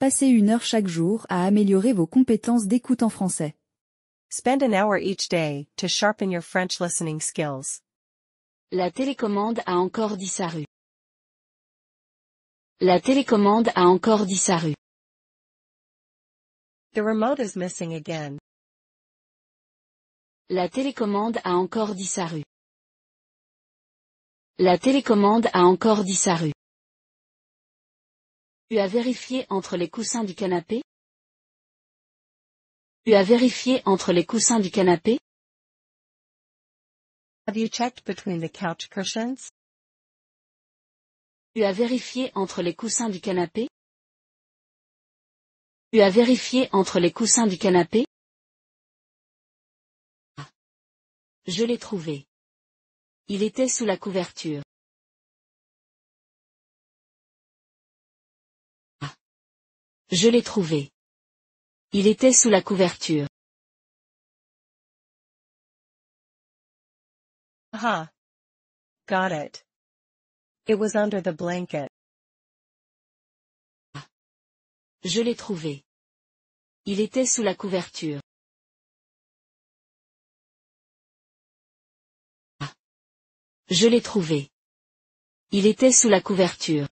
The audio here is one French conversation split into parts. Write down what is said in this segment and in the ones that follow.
Passez 1 heure chaque jour à améliorer vos compétences d'écoute en français. Spend an hour each day to sharpen your French listening skills. La télécommande a encore disparu. La télécommande a encore disparu. The remote is missing again. La télécommande a encore disparu. La télécommande a encore disparu. Tu as vérifié entre les coussins du canapé? Tu as vérifié entre les coussins du canapé? Have you checked between the couch cushions? Tu as vérifié entre les coussins du canapé? Tu as vérifié entre les coussins du canapé? Ah. Je l'ai trouvé. Il était sous la couverture. Ah. Je l'ai trouvé. Il était sous la couverture. Aha. Got it. It was under the blanket. Ah. Je l'ai trouvé. Il était sous la couverture. Ah. Je l'ai trouvé. Il était sous la couverture.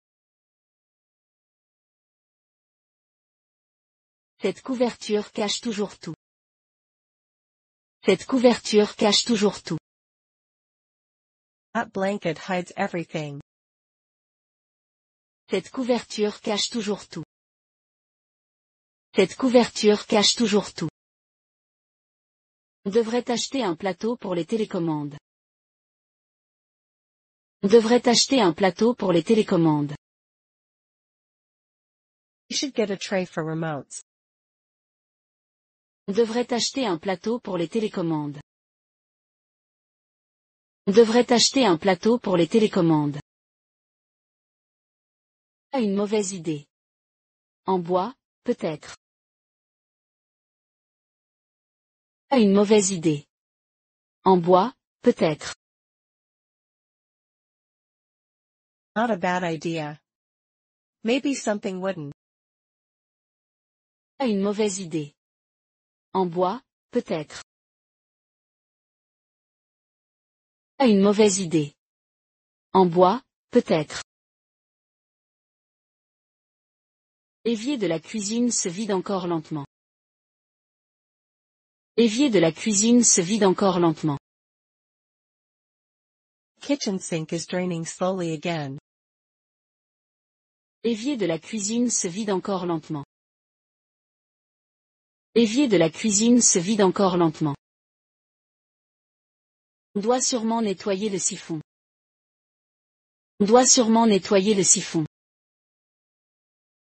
Cette couverture cache toujours tout. Cette couverture cache toujours tout. That blanket hides everything. Cette couverture cache toujours tout. Cette couverture cache toujours tout. On devrait acheter un plateau pour les télécommandes. On devrait acheter un plateau pour les télécommandes. You should get a tray for remotes. On devrait acheter un plateau pour les télécommandes. On devrait acheter un plateau pour les télécommandes. Pas une mauvaise idée. En bois, peut-être. Pas une mauvaise idée. En bois, peut-être. Not a bad idea. Maybe something wooden. Pas une mauvaise idée. En bois, peut-être. Pas une mauvaise idée. En bois, peut-être. L'évier de la cuisine se vide encore lentement. L'évier de la cuisine se vide encore lentement. Kitchen sink is draining slowly again. L'évier de la cuisine se vide encore lentement. L'évier de la cuisine se vide encore lentement. On doit sûrement nettoyer le siphon. On doit sûrement nettoyer le siphon.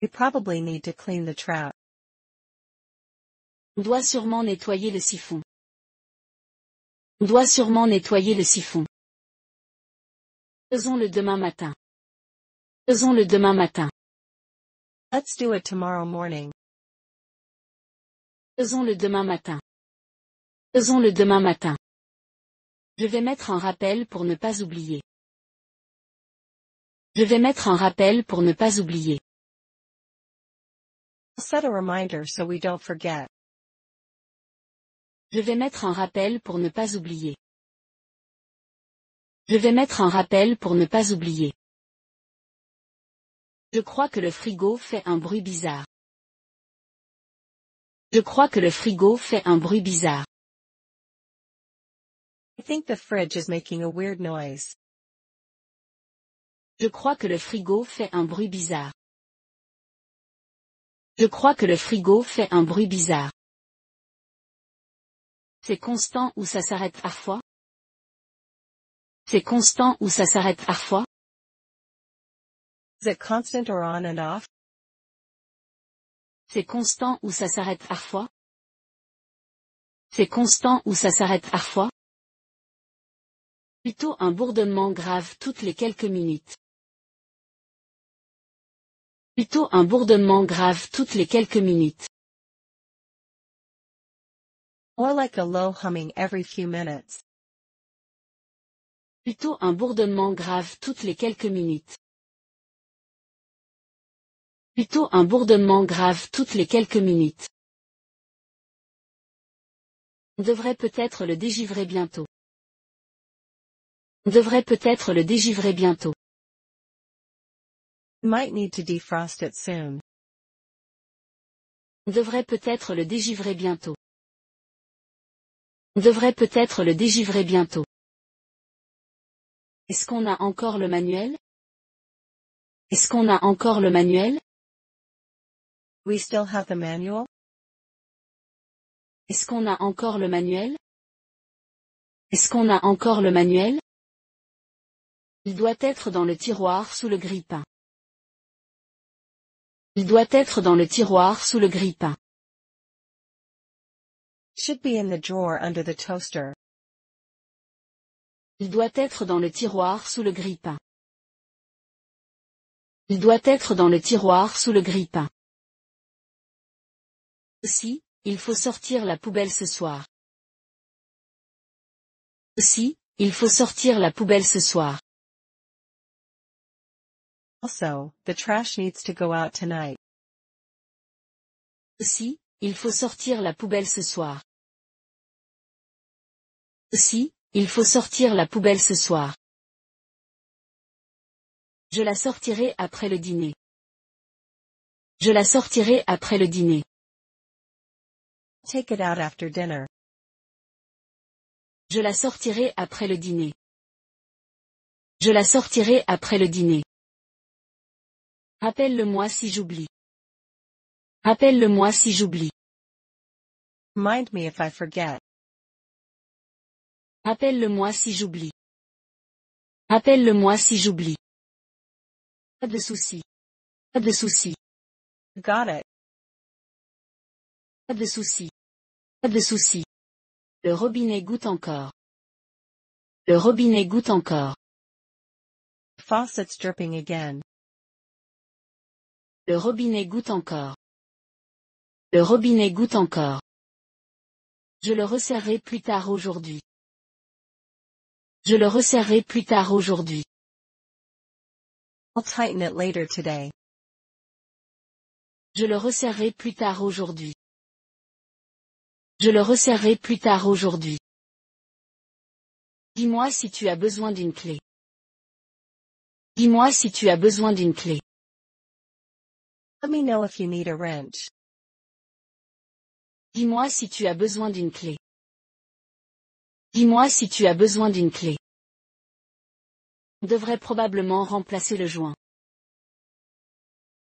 We probably need to clean the trap. On doit sûrement nettoyer le siphon. On doit sûrement nettoyer le siphon. Faisons-le demain matin. Faisons-le demain matin. Let's do it tomorrow morning. Faisons-le demain matin. Faisons-le demain matin. Je vais mettre un rappel pour ne pas oublier. Je vais mettre un rappel pour ne pas oublier. Set a reminder so we don't forget. Je vais mettre un rappel pour ne pas oublier. Je vais mettre un rappel pour ne pas oublier. Je crois que le frigo fait un bruit bizarre. Je crois que le frigo fait un bruit bizarre. I think the fridge is making a weird noise. Je crois que le frigo fait un bruit bizarre. Je crois que le frigo fait un bruit bizarre. C'est constant ou ça s'arrête parfois? C'est constant ou ça s'arrête parfois? Is it constant or on and off? C'est constant ou ça s'arrête parfois? C'est constant ou ça s'arrête parfois? Plutôt un bourdonnement grave toutes les quelques minutes. Plutôt un bourdonnement grave toutes les quelques minutes. More like a low humming every few minutes. Plutôt un bourdonnement grave toutes les quelques minutes. Plutôt un bourdonnement grave toutes les quelques minutes. On devrait peut-être le dégivrer bientôt. On devrait peut-être le dégivrer bientôt. Might need to defrost it soon. On devrait peut-être le dégivrer bientôt. On devrait peut-être le dégivrer bientôt. Est-ce qu'on a encore le manuel? Est-ce qu'on a encore le manuel? We still have the manual? Est-ce qu'on a encore le manuel? Est-ce qu'on a encore le manuel? Il doit être dans le tiroir sous le grille-pain. Il doit être dans le tiroir sous le grille-pain. Should be in the drawer under the toaster. Il doit être dans le tiroir sous le grille-pain. Il doit être dans le tiroir sous le grille-pain. Aussi, il faut sortir la poubelle ce soir. Aussi, il faut sortir la poubelle ce soir. Also, the trash needs to go out tonight. Aussi, il faut sortir la poubelle ce soir. Aussi, il faut sortir la poubelle ce soir. Je la sortirai après le dîner. Je la sortirai après le dîner. Take it out after dinner. Je la sortirai après le dîner. Je la sortirai après le dîner. Rappelle-le-moi si j'oublie. Rappelle-le-moi si j'oublie. Mind me if I forget. Rappelle-le-moi si j'oublie. Rappelle-le-moi si j'oublie. Pas de souci. Pas de souci. Got it. Pas de souci. Pas de souci. Le robinet goutte encore. Le robinet goutte encore. Faucet's dripping again. Le robinet goutte encore. Le robinet goutte encore. Je le resserrerai plus tard aujourd'hui. Je le resserrerai plus tard aujourd'hui. I'll tighten it later today. Je le resserrerai plus tard aujourd'hui. Je le resserrerai plus tard aujourd'hui. Dis-moi si tu as besoin d'une clé. Dis-moi si tu as besoin d'une clé. Let me know if you need a wrench. Dis-moi si tu as besoin d'une clé. Dis-moi si tu as besoin d'une clé. On devrait probablement remplacer le joint.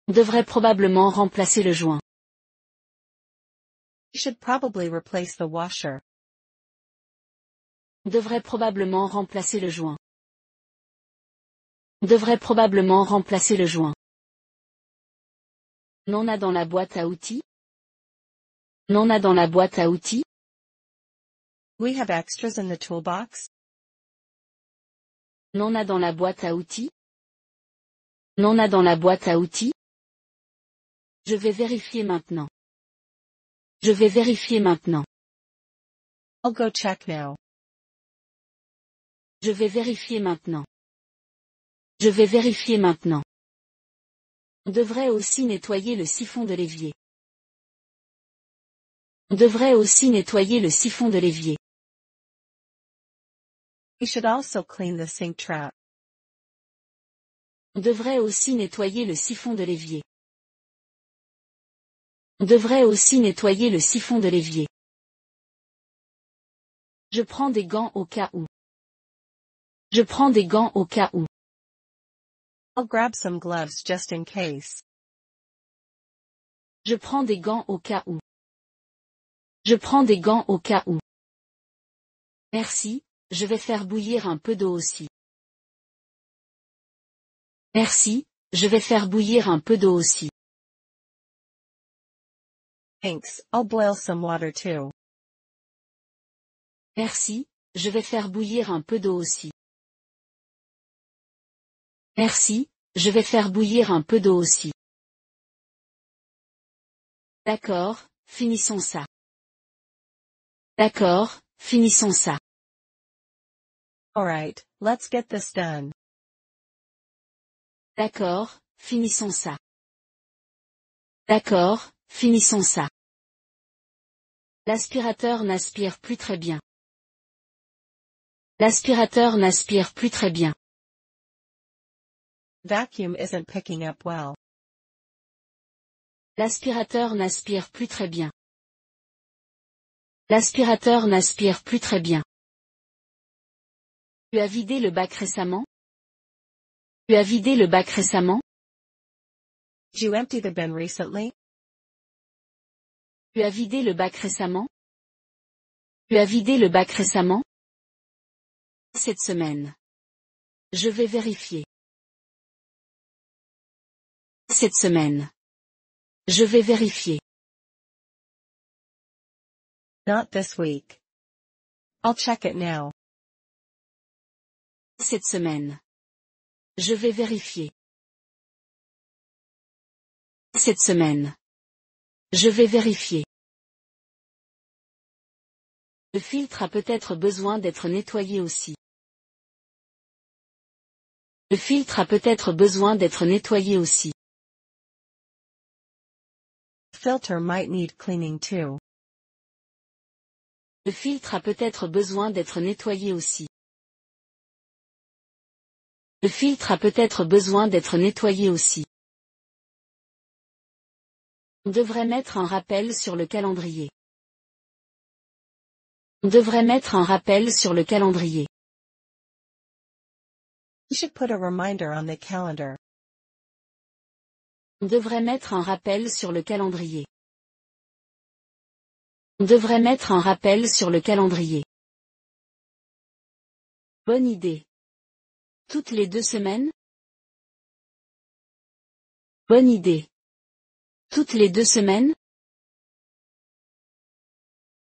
On devrait probablement remplacer le joint. You should probably replace the washer. On devrait probablement remplacer le joint. On devrait probablement remplacer le joint. N'en a dans la boîte à outils? N'en a dans la boîte à outils? We have extras in the toolbox? N'en a dans la boîte à outils? N'en a dans la boîte à outils? Je vais vérifier maintenant. Je vais vérifier maintenant. I'll go check now. Je vais vérifier maintenant. Je vais vérifier maintenant. On devrait aussi nettoyer le siphon de l'évier. On devrait aussi nettoyer le siphon de l'évier. You should also clean the sink trap. On devrait aussi nettoyer le siphon de l'évier. On devrait aussi nettoyer le siphon de l'évier. Je prends des gants au cas où. Je prends des gants au cas où. I'll grab some gloves just in case. Je prends des gants au cas où. Je prends des gants au cas où. Merci, je vais faire bouillir un peu d'eau aussi. Merci, je vais faire bouillir un peu d'eau aussi. Thanks, I'll boil some water too. Merci, je vais faire bouillir un peu d'eau aussi. Merci, je vais faire bouillir un peu d'eau aussi. D'accord, finissons ça. D'accord, finissons ça. Alright, let's get this done. D'accord, finissons ça. D'accord, finissons ça. L'aspirateur n'aspire plus très bien. L'aspirateur n'aspire plus très bien. Vacuum isn't picking up well. L'aspirateur n'aspire plus très bien. L'aspirateur n'aspire plus très bien. Tu as vidé le bac récemment? Tu as vidé le bac récemment? Did you empty the bin recently? Tu as vidé le bac récemment? Tu as vidé le bac récemment? Cette semaine. Je vais vérifier. Cette semaine. Je vais vérifier. Not this week. I'll check it now. Cette semaine. Je vais vérifier. Cette semaine. Je vais vérifier. Le filtre a peut-être besoin d'être nettoyé aussi. Le filtre a peut-être besoin d'être nettoyé aussi. Filter might need cleaning too. Le filtre a peut-être besoin d'être nettoyé aussi. Le filtre a peut-être besoin d'être nettoyé aussi. On devrait mettre un rappel sur le calendrier. On devrait mettre un rappel sur le calendrier. You should put a reminder on the calendar. On devrait mettre un rappel sur le calendrier. On devrait mettre un rappel sur le calendrier. Bonne idée. Toutes les 2 semaines? Bonne idée. Toutes les 2 semaines?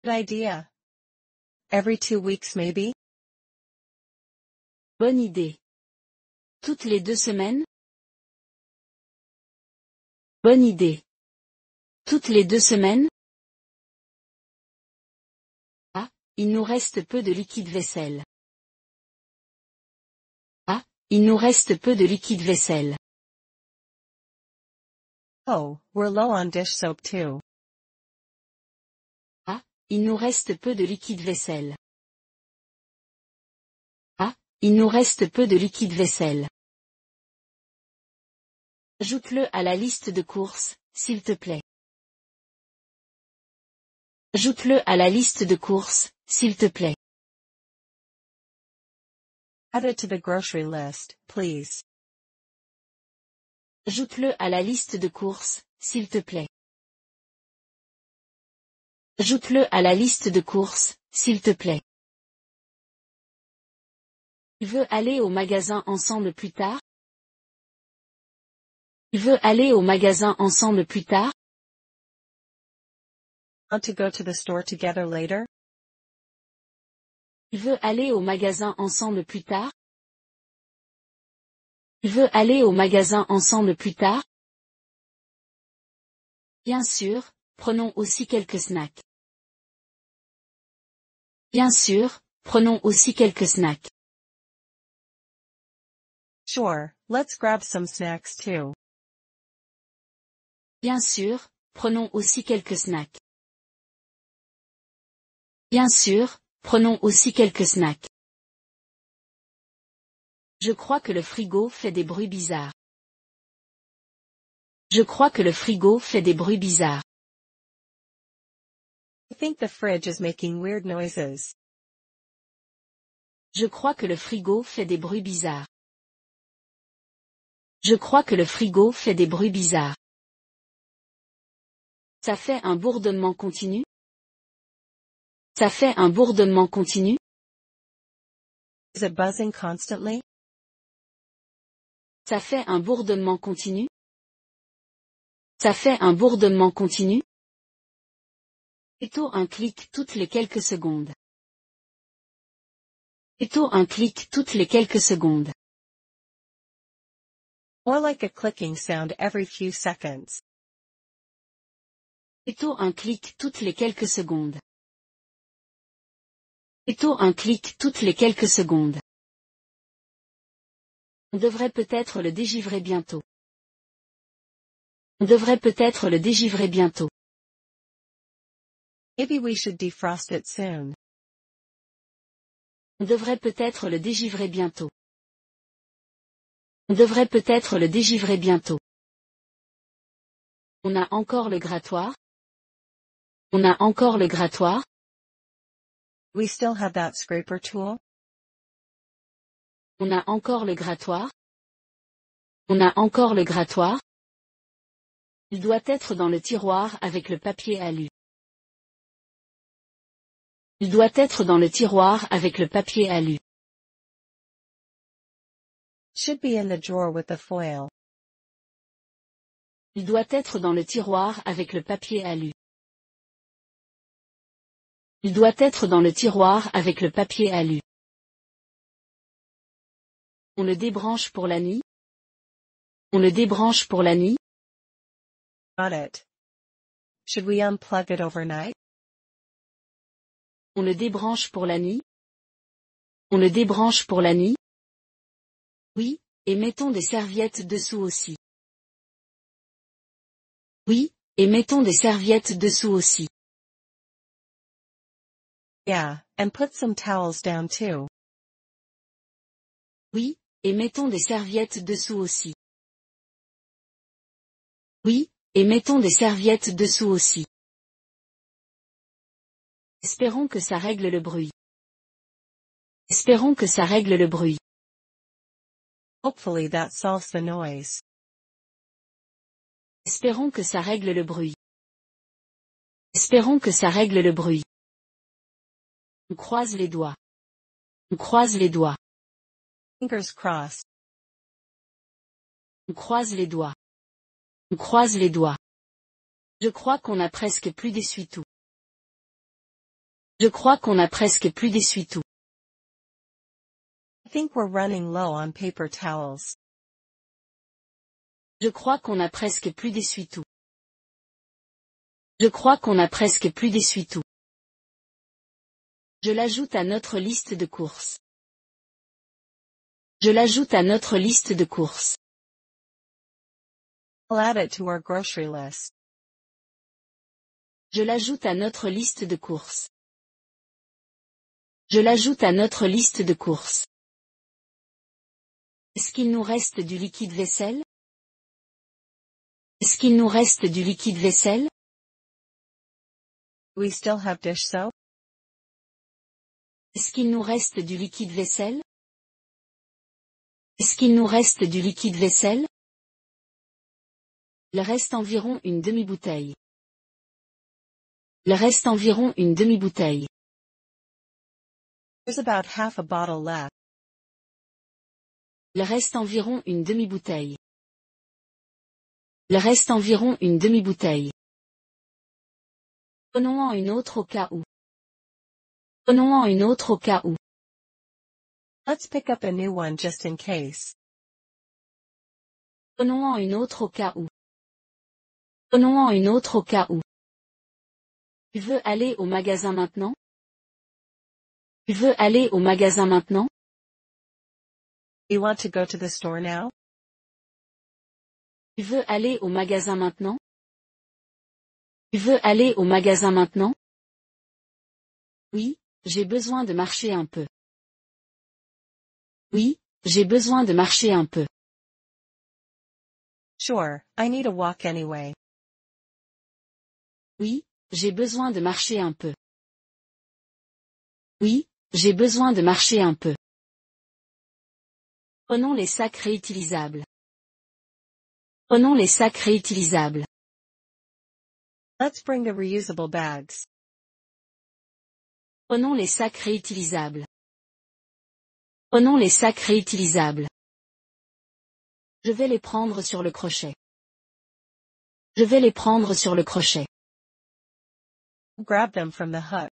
Good idea. Every 2 weeks maybe? Bonne idée. Toutes les 2 semaines? Bonne idée. Toutes les 2 semaines? Ah, il nous reste peu de liquide vaisselle. Ah, il nous reste peu de liquide vaisselle. Oh, we're low on dish soap too. Ah, il nous reste peu de liquide vaisselle. Ah, il nous reste peu de liquide vaisselle. Ajoute-le à la liste de courses, s'il te plaît. Ajoute-le à la liste de courses, s'il te plaît. Add it to the grocery list, please. Ajoute-le à la liste de courses, s'il te plaît. Ajoute-le à la liste de courses, s'il te plaît. Tu veux aller au magasin ensemble plus tard? Tu veux aller au magasin ensemble plus tard? Want to go to the store together later? Tu veux aller au magasin ensemble plus tard? Tu veux aller au magasin ensemble plus tard? Bien sûr, prenons aussi quelques snacks. Bien sûr, prenons aussi quelques snacks. Sure, let's grab some snacks too. Bien sûr, prenons aussi quelques snacks. Bien sûr, prenons aussi quelques snacks. Je crois que le frigo fait des bruits bizarres. Je crois que le frigo fait des bruits bizarres. I think the fridge is making weird noises. Je crois que le frigo fait des bruits bizarres. Je crois que le frigo fait des bruits bizarres. Ça fait un bourdonnement continu? Ça fait un bourdonnement continu? Is it buzzing constantly? Ça fait un bourdonnement continu? Ça fait un bourdonnement continu? Plutôt un clic toutes les quelques secondes. Plutôt un clic toutes les quelques secondes. More like a clicking sound every few seconds. Plutôt un clic toutes les quelques secondes. Plutôt un clic toutes les quelques secondes. On devrait peut-être le dégivrer bientôt. On devrait peut-être le dégivrer bientôt. Maybe we should defrost it soon. On devrait peut-être le dégivrer bientôt. On devrait peut-être le dégivrer bientôt. On a encore le grattoir? On a encore le grattoir? We still have that scraper tool? On a encore le grattoir? On a encore le grattoir? Il doit être dans le tiroir avec le papier alu. Il doit être dans le tiroir avec le papier alu. Should be in the drawer with the foil. Il doit être dans le tiroir avec le papier alu. Il doit être dans le tiroir avec le papier alu. On le débranche pour la nuit? On le débranche pour la nuit? Got it. Should we unplug it overnight? On le débranche pour la nuit? On le débranche pour la nuit? Oui, et mettons des serviettes dessous aussi. Oui, et mettons des serviettes dessous aussi. Yeah, and put some towels down too. Oui, et mettons des serviettes dessous aussi. Oui, et mettons des serviettes dessous aussi. Espérons que ça règle le bruit. Espérons que ça règle le bruit. Hopefully that solves the noise. Espérons que ça règle le bruit. Espérons que ça règle le bruit. On croise les doigts. On croise les doigts. Fingers crossed. On croise les doigts. On croise les doigts. Je crois qu'on a presque plus d'essuie-tout. Je crois qu'on a presque plus d'essuie-tout. I think we're running low on paper towels. Je crois qu'on a presque plus d'essuie-tout. Je crois qu'on a presque plus d'essuie-tout. Je l'ajoute à notre liste de courses. Je l'ajoute à notre liste de courses. I'll add it to our grocery list. Je l'ajoute à notre liste de courses. Je l'ajoute à notre liste de courses. Est-ce qu'il nous reste du liquide vaisselle? Est-ce qu'il nous reste du liquide vaisselle? We still have dish soap? Est-ce qu'il nous reste du liquide vaisselle? Est-ce qu'il nous reste du liquide vaisselle? Il reste environ une demi-bouteille. Il reste environ une demi-bouteille. There's about half a bottle left. Il reste environ une demi-bouteille. Il reste environ une demi-bouteille. Prenons-en une autre au cas où. Prenons-en une autre au cas où. Let's pick up a new one just in case. Prenons-en une autre au cas où. Prenons-en une autre au cas où. Tu veux aller au magasin maintenant? Tu veux aller au magasin maintenant? You want to go to the store now? Tu veux aller au magasin maintenant? Tu veux aller au magasin maintenant? Oui, j'ai besoin de marcher un peu. Oui, j'ai besoin de marcher un peu. Sure, I need a walk anyway. Oui, j'ai besoin de marcher un peu. Oui, j'ai besoin de marcher un peu. Prenons les sacs réutilisables. Prenons les sacs réutilisables. Let's bring the reusable bags. Prenons les sacs réutilisables. Prenons les sacs réutilisables. Je vais les prendre sur le crochet. Je vais les prendre sur le crochet. Grab them from the hook.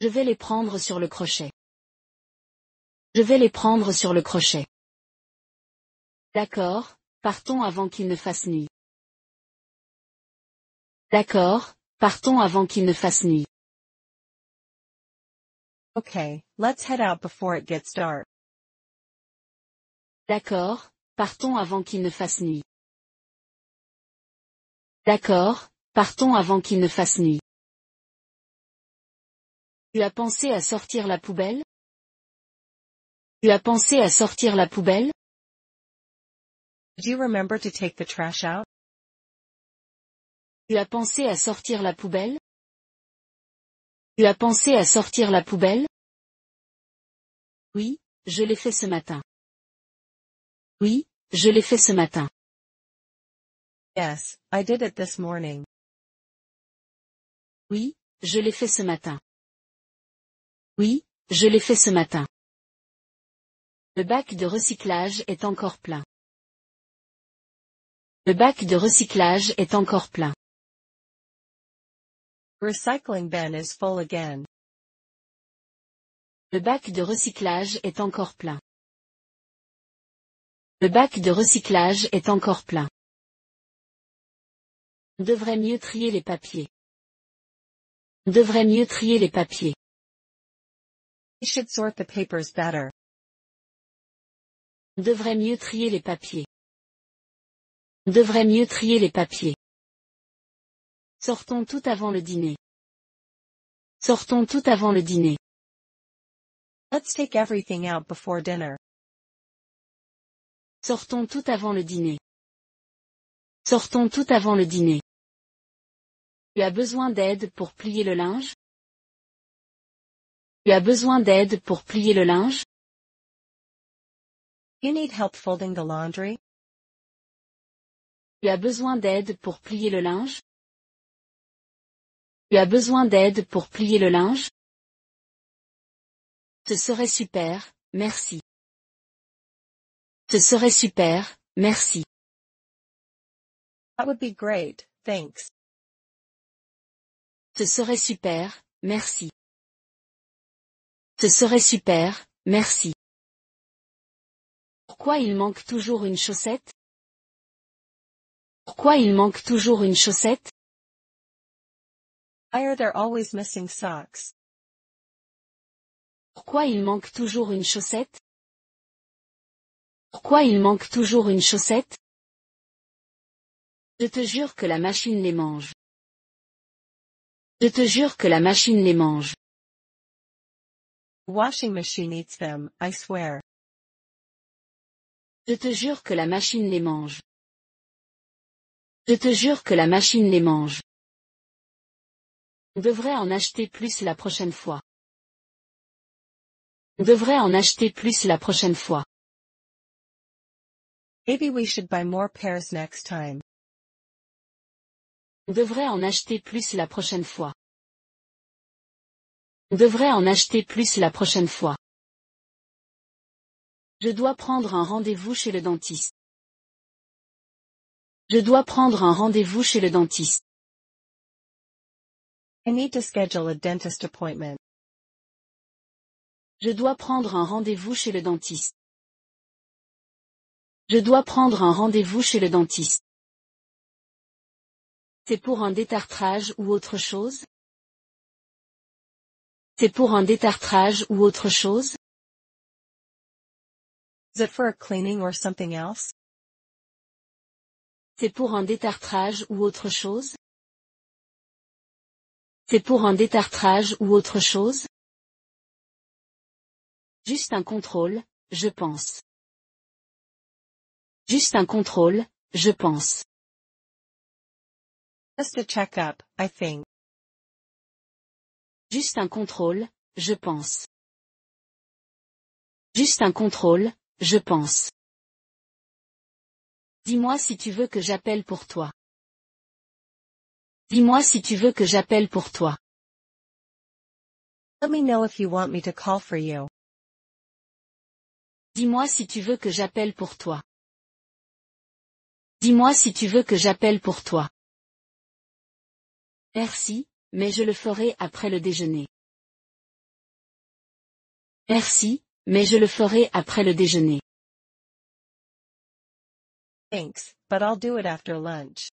Je vais les prendre sur le crochet. Je vais les prendre sur le crochet. D'accord, partons avant qu'il ne fasse nuit. D'accord, partons avant qu'il ne fasse nuit. Okay, let's head out before it gets dark. D'accord, partons avant qu'il ne fasse nuit. D'accord, partons avant qu'il ne fasse nuit. Tu as pensé à sortir la poubelle? Tu as pensé à sortir la poubelle? Do you remember to take the trash out? Tu as pensé à sortir la poubelle? Tu as pensé à sortir la poubelle? Oui, je l'ai fait ce matin. Oui, je l'ai fait ce matin. Yes, I did it this morning. Oui, je l'ai fait ce matin. Oui, je l'ai fait ce matin. Le bac de recyclage est encore plein. Le bac de recyclage est encore plein. Recycling bin is full again. Le bac de recyclage est encore plein. Le bac de recyclage est encore plein. On devrait mieux trier les papiers. On devrait mieux trier les papiers. You should sort the papers better. On devrait mieux trier les papiers. On devrait mieux trier les papiers. Sortons tout avant le dîner. Sortons tout avant le dîner. Let's take everything out before dinner. Sortons tout avant le dîner. Sortons tout avant le dîner. Tu as besoin d'aide pour plier le linge? Tu as besoin d'aide pour plier le linge? You need help folding the laundry? Tu as besoin d'aide pour plier le linge? Tu as besoin d'aide pour plier le linge? Ce serait super, merci. Ce serait super, merci. That would be great, thanks. Ce serait super, merci. Ce serait super, merci. Pourquoi il manque toujours une chaussette? Pourquoi il manque toujours une chaussette? Why are there always missing socks? Pourquoi il manque toujours une chaussette? Pourquoi il manque toujours une chaussette? Je te jure que la machine les mange. Je te jure que la machine les mange. The washing machine eats them, I swear. Je te jure que la machine les mange. Je te jure que la machine les mange. On devrait en acheter plus la prochaine fois. On devrait en acheter plus la prochaine fois. Maybe we should buy more pairs next time. On devrait en acheter plus la prochaine fois. On devrait en acheter plus la prochaine fois. Je dois prendre un rendez-vous chez le dentiste. Je dois prendre un rendez-vous chez le dentiste. I need to schedule a dentist appointment. Je dois prendre un rendez-vous chez le dentiste. Je dois prendre un rendez-vous chez le dentiste. C'est pour un détartrage ou autre chose? C'est pour un détartrage ou autre chose? Is it for a cleaning or something else? C'est pour un détartrage ou autre chose? C'est pour un détartrage ou autre chose? Juste un contrôle, je pense. Juste un contrôle, je pense. Just a checkup, I think. Juste un contrôle, je pense. Juste un contrôle, je pense. Dis-moi si tu veux que j'appelle pour toi. Dis-moi si tu veux que j'appelle pour toi. Let me know if you want me to call for you. Dis-moi si tu veux que j'appelle pour toi. Dis-moi si tu veux que j'appelle pour toi. Merci, mais je le ferai après le déjeuner. Merci, mais je le ferai après le déjeuner. Thanks, but I'll do it after lunch.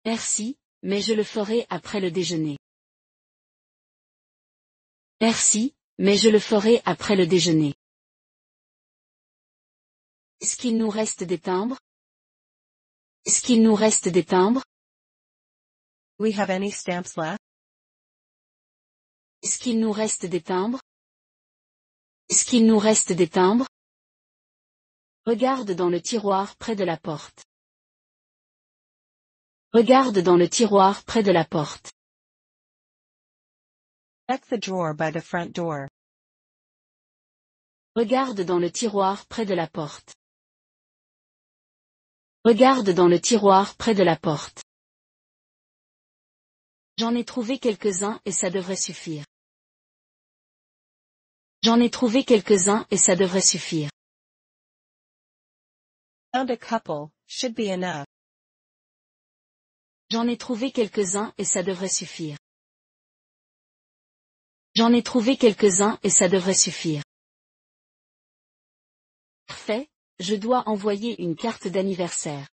Merci, mais je le ferai après le déjeuner. Merci, mais je le ferai après le déjeuner. Est-ce qu'il nous reste des timbres? Est-ce qu'il nous reste des timbres? We have any stamps left? Est-ce qu'il nous reste des timbres? Est-ce qu'il nous reste des timbres? Regarde dans le tiroir près de la porte. Regarde dans le tiroir près de la porte. Check the drawer by the front door. Regarde dans le tiroir près de la porte. Regarde dans le tiroir près de la porte. J'en ai trouvé quelques-uns et ça devrait suffire. J'en ai trouvé quelques-uns et ça devrait suffire. Found a couple, should be enough. J'en ai trouvé quelques-uns et ça devrait suffire. J'en ai trouvé quelques-uns et ça devrait suffire. Parfait, je dois envoyer une carte d'anniversaire.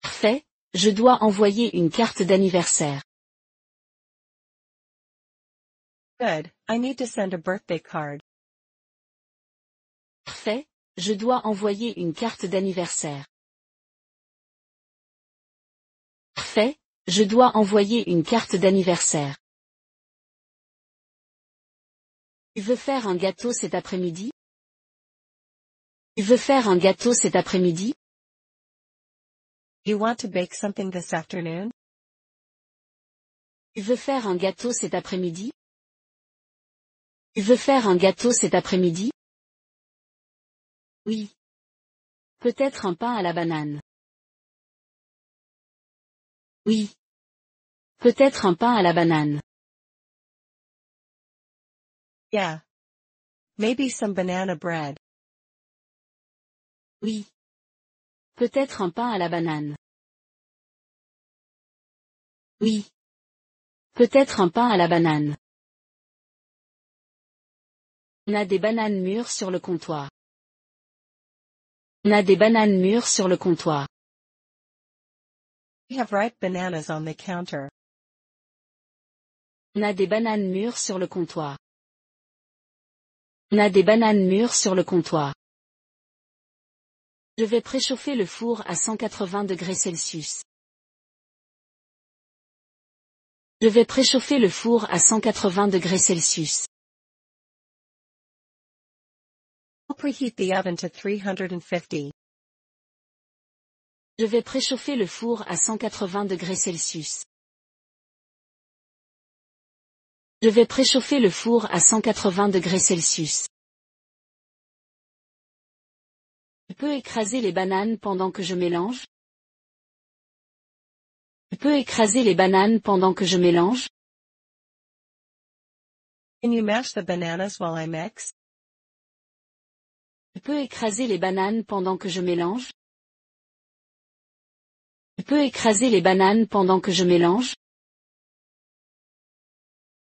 Parfait, je dois envoyer une carte d'anniversaire. Good, I need to send a birthday card. Parfait, je dois envoyer une carte d'anniversaire. Parfait, je dois envoyer une carte d'anniversaire. Tu veux faire un gâteau cet après-midi? Tu veux faire un gâteau cet après-midi? You want to bake something this afternoon? Tu veux faire un gâteau cet après-midi? Tu veux faire un gâteau cet après-midi? Oui. Peut-être un pain à la banane. Oui. Peut-être un pain à la banane. Yeah. Maybe some banana bread. Oui. Peut-être un pain à la banane. Oui. Peut-être un pain à la banane. On a des bananes mûres sur le comptoir. On a des bananes mûres sur le comptoir. We have ripe bananas on the counter. On a des bananes mûres sur le comptoir. On a des bananes mûres sur le comptoir. Je vais préchauffer le four à 180 degrés Celsius. Je vais préchauffer le four à 180 degrés Celsius. I'll preheat the oven to 350. Je vais préchauffer le four à 180 degrés Celsius. Je vais préchauffer le four à 180 degrés Celsius. Tu peux écraser les bananes pendant que je mélange? Tu peux écraser les bananes pendant que je mélange? Can you mash the bananas while I mix? Tu peux écraser les bananes pendant que je mélange? Tu peux écraser les bananes pendant que je mélange?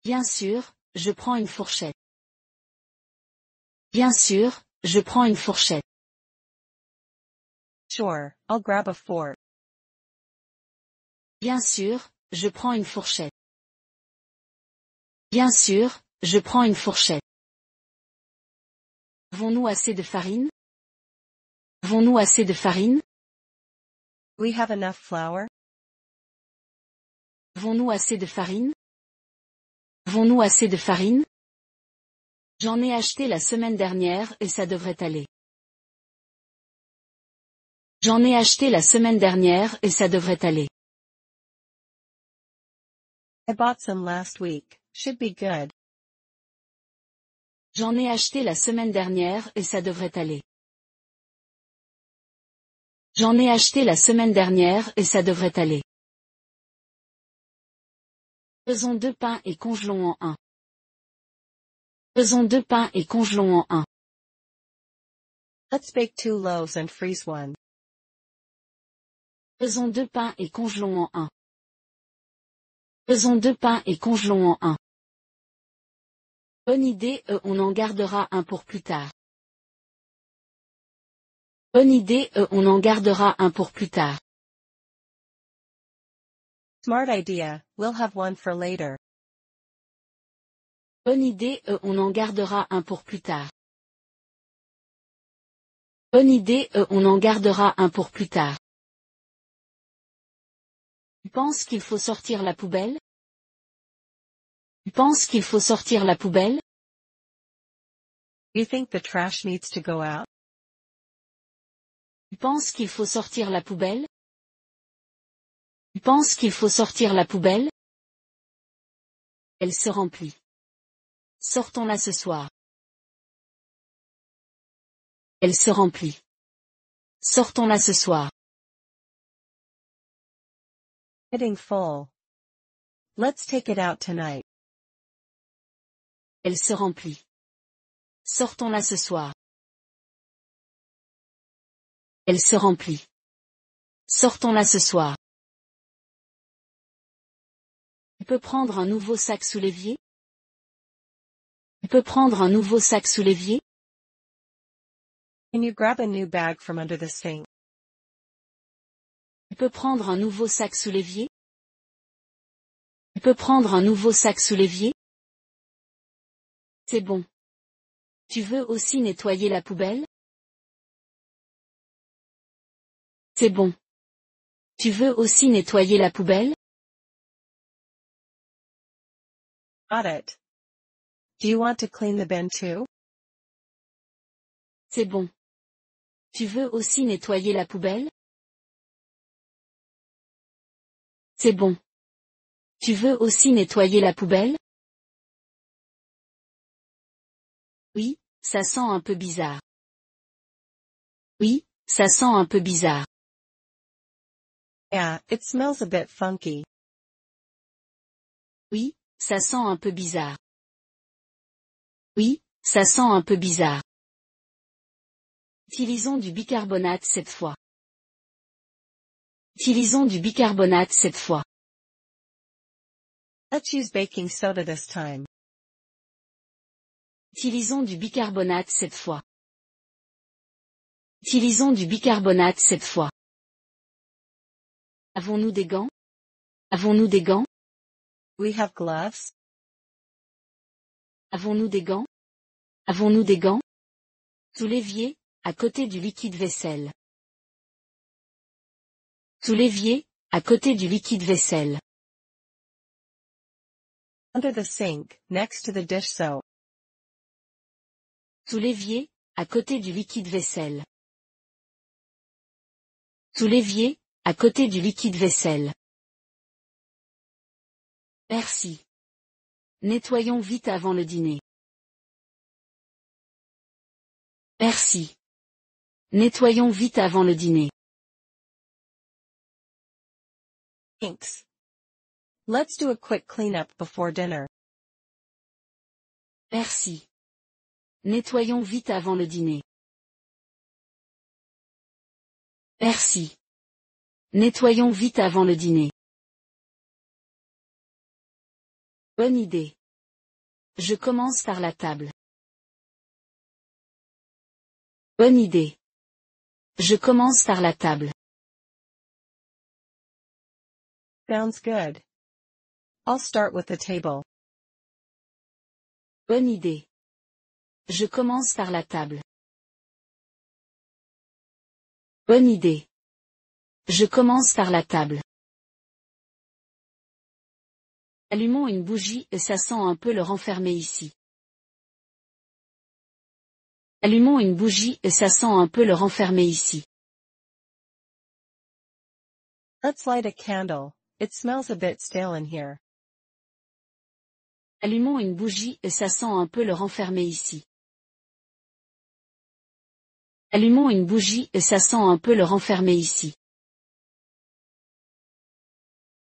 Bien sûr, je prends une fourchette. Bien sûr, je prends une fourchette. Sure, I'll grab a fork. Bien sûr, je prends une fourchette. Bien sûr, je prends une fourchette. Avons-nous assez de farine? Avons-nous assez de farine? We have enough flour? Avons-nous assez de farine? Avons-nous assez de farine? J'en ai acheté la semaine dernière et ça devrait aller. J'en ai acheté la semaine dernière et ça devrait aller. I bought some last week, should be good. J'en ai acheté la semaine dernière et ça devrait aller. J'en ai acheté la semaine dernière et ça devrait aller. Faisons 2 pains et congelons en un. Faisons 2 pains et congelons en un. Let's bake 2 loaves and freeze one. Faisons 2 pains et congelons en un. Faisons 2 pains et congelons en un. Bonne idée, on en gardera un pour plus tard. Bonne idée, on en gardera un pour plus tard. Smart idea, we'll have one for later. Bonne idée, on en gardera un pour plus tard. Bonne idée, on en gardera un pour plus tard. Tu penses qu'il faut sortir la poubelle? Tu penses qu'il faut sortir la poubelle? You think the trash needs to go out? Tu penses qu'il faut sortir la poubelle? Tu penses qu'il faut sortir la poubelle? Elle se remplit. Sortons-la ce soir. Elle se remplit. Sortons-la ce soir. Getting full. Let's take it out tonight. Elle se remplit. Sortons-la ce soir. Elle se remplit. Sortons-la ce soir. Tu peux prendre un nouveau sac sous l'évier? Tu peux prendre un nouveau sac sous l'évier? Can you grab a new bag from under the sink? Tu peux prendre un nouveau sac sous l'évier? Tu peux prendre un nouveau sac sous l'évier? C'est bon. Tu veux aussi nettoyer la poubelle? C'est bon. Tu veux aussi nettoyer la poubelle? Got it. Do you want to clean the bin too? C'est bon. Tu veux aussi nettoyer la poubelle? C'est bon. Tu veux aussi nettoyer la poubelle? Oui, ça sent un peu bizarre. Oui, ça sent un peu bizarre. Yeah, it smells a bit funky. Oui, ça sent un peu bizarre. Oui, ça sent un peu bizarre. Utilisons du bicarbonate cette fois. Utilisons du bicarbonate cette fois. Let's use baking soda this time. Utilisons du bicarbonate cette fois. Utilisons du bicarbonate cette fois. Avons-nous des gants? Avons-nous des gants? We have gloves? Avons-nous des gants? Avons-nous des gants? Sous l'évier, à côté du liquide vaisselle. Sous l'évier, à côté du liquide vaisselle. Under the sink, next to the dish soap. Sous l'évier, à côté du liquide vaisselle. Sous l'évier, à côté du liquide vaisselle. Merci. Nettoyons vite avant le dîner. Merci. Nettoyons vite avant le dîner. Thanks. Let's do a quick cleanup before dinner. Merci. Nettoyons vite avant le dîner. Merci. Nettoyons vite avant le dîner. Bonne idée. Je commence par la table. Bonne idée. Je commence par la table. Sounds good. I'll start with the table. Bonne idée. Je commence par la table. Bonne idée. Je commence par la table. Allumons une bougie et ça sent un peu le renfermer ici. Allumons une bougie et ça sent un peu le renfermer ici. Let's light a candle. It smells a bit stale in here. Allumons une bougie et ça sent un peu le renfermer ici. Allumons une bougie et ça sent un peu le renfermer ici.